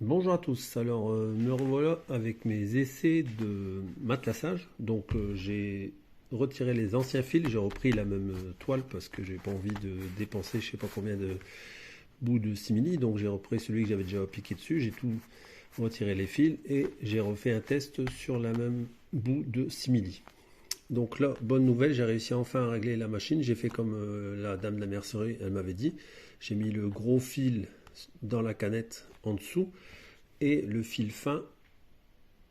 Bonjour à tous, alors me revoilà avec mes essais de matelassage. J'ai retiré les anciens fils, j'ai repris la même toile parce que j'ai pas envie de dépenser je sais pas combien de bouts de simili. Donc j'ai repris celui que j'avais déjà appliqué dessus, j'ai tout retiré les fils et j'ai refait un test sur la même bout de simili. Donc là, bonne nouvelle, j'ai réussi enfin à régler la machine. J'ai fait comme la dame de la mercerie, elle m'avait dit. J'ai mis le gros fil dans la canette en dessous et le fil fin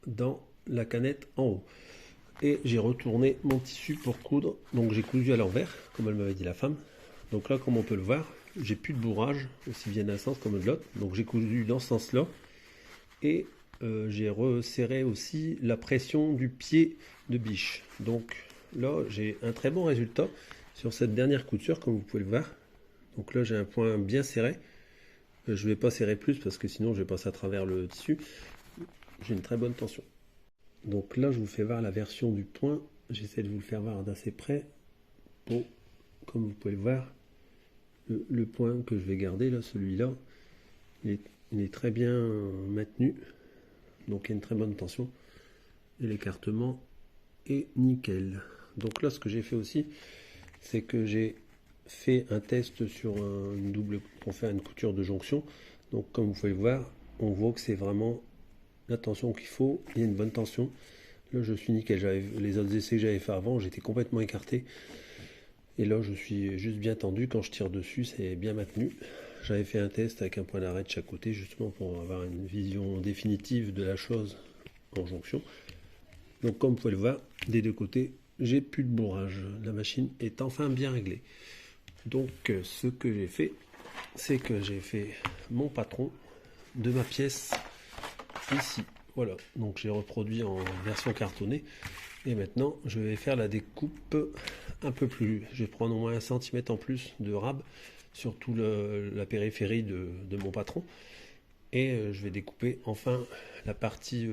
dans la canette en haut. Et j'ai retourné mon tissu pour coudre. Donc j'ai cousu à l'envers, comme elle m'avait dit la femme. Donc là, comme on peut le voir, j'ai plus de bourrage, aussi bien d'un sens comme de l'autre. Donc j'ai cousu dans ce sens-là. Et j'ai resserré aussi la pression du pied de biche. Donc là, j'ai un très bon résultat sur cette dernière couture, comme vous pouvez le voir. Donc là, j'ai un point bien serré. Je ne vais pas serrer plus parce que sinon je vais passer à travers le tissu. J'ai une très bonne tension. Donc là, je vous fais voir la version du point. J'essaie de vous le faire voir d'assez près. Bon, comme vous pouvez le voir, le point que je vais garder, là, celui-là, il est très bien maintenu. Donc il y a une très bonne tension. Et l'écartement est nickel. Donc là, ce que j'ai fait aussi, c'est que j'ai fait un test sur une double, pour faire une couture de jonction. Donc comme vous pouvez le voir, on voit que c'est vraiment la tension qu'il faut. Il y a une bonne tension. Là, je suis nickel. Les autres essais que j'avais fait avant, j'étais complètement écarté. Et là, je suis juste bien tendu. Quand je tire dessus, c'est bien maintenu. J'avais fait un test avec un point d'arrêt de chaque côté, justement pour avoir une vision définitive de la chose en jonction. Donc, comme vous pouvez le voir, des deux côtés, j'ai plus de bourrage. La machine est enfin bien réglée. Donc, ce que j'ai fait, c'est que j'ai fait mon patron de ma pièce ici. Voilà, donc j'ai reproduit en version cartonnée. Et maintenant, je vais faire la découpe un peu plus. Je vais prendre au moins 1 cm en plus de rab sur toute la périphérie de mon patron. Et je vais découper enfin la partie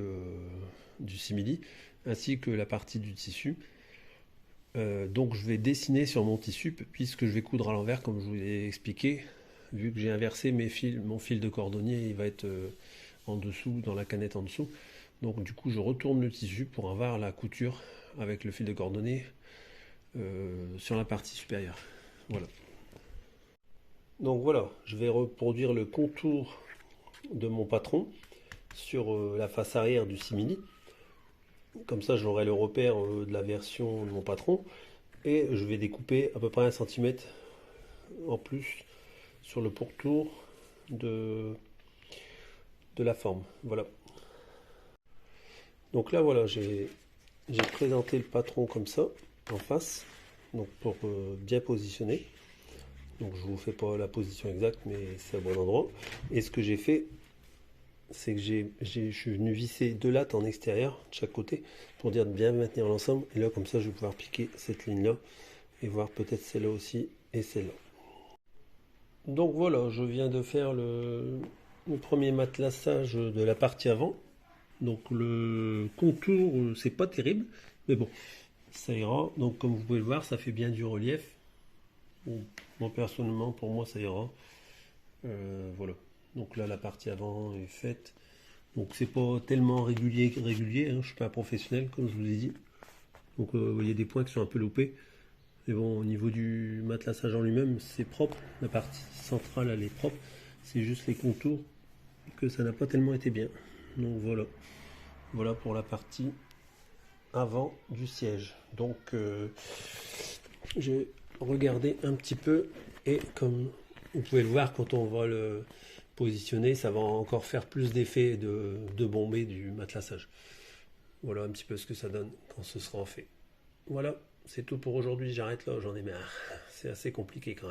du simili ainsi que la partie du tissu. Donc je vais dessiner sur mon tissu puisque je vais coudre à l'envers comme je vous l'ai expliqué. Vu que j'ai inversé mon fil de cordonnier, il va être en dessous, dans la canette en dessous. Donc du coup je retourne le tissu pour avoir la couture avec le fil de cordonnier sur la partie supérieure. Voilà. Donc voilà, je vais reproduire le contour de mon patron sur la face arrière du simili. Comme ça j'aurai le repère de la version de mon patron. Et je vais découper à peu près 1 cm en plus sur le pourtour de, de la forme. Voilà. Donc là voilà, j'ai présenté le patron comme ça, en face, donc pour bien positionner. Donc je vous fais pas la position exacte, mais c'est au bon endroit. Et ce que j'ai fait, c'est que je suis venu visser deux lattes en extérieur de chaque côté pour dire de bien maintenir l'ensemble. Et là, comme ça, je vais pouvoir piquer cette ligne-là et voir peut-être celle-là aussi et celle-là. Donc voilà, je viens de faire le premier matelassage de la partie avant. Donc le contour, c'est pas terrible, mais bon, ça ira. Donc comme vous pouvez le voir, ça fait bien du relief. Bon, moi personnellement, pour moi, ça ira. Voilà. Donc là, la partie avant est faite. Donc c'est pas tellement régulier, hein. Je suis pas un professionnel, comme je vous ai dit. Donc il y a des points qui sont un peu loupés. Mais bon, au niveau du matelassage en lui-même, c'est propre. La partie centrale, elle est propre. C'est juste les contours que ça n'a pas tellement été bien. Donc voilà. Voilà pour la partie avant du siège. Donc j'ai regardé un petit peu et comme vous pouvez le voir quand on va le positionner, ça va encore faire plus d'effet de bombée du matelassage. Voilà un petit peu ce que ça donne quand ce sera fait. Voilà, c'est tout pour aujourd'hui, j'arrête là, j'en ai marre. C'est assez compliqué quand même.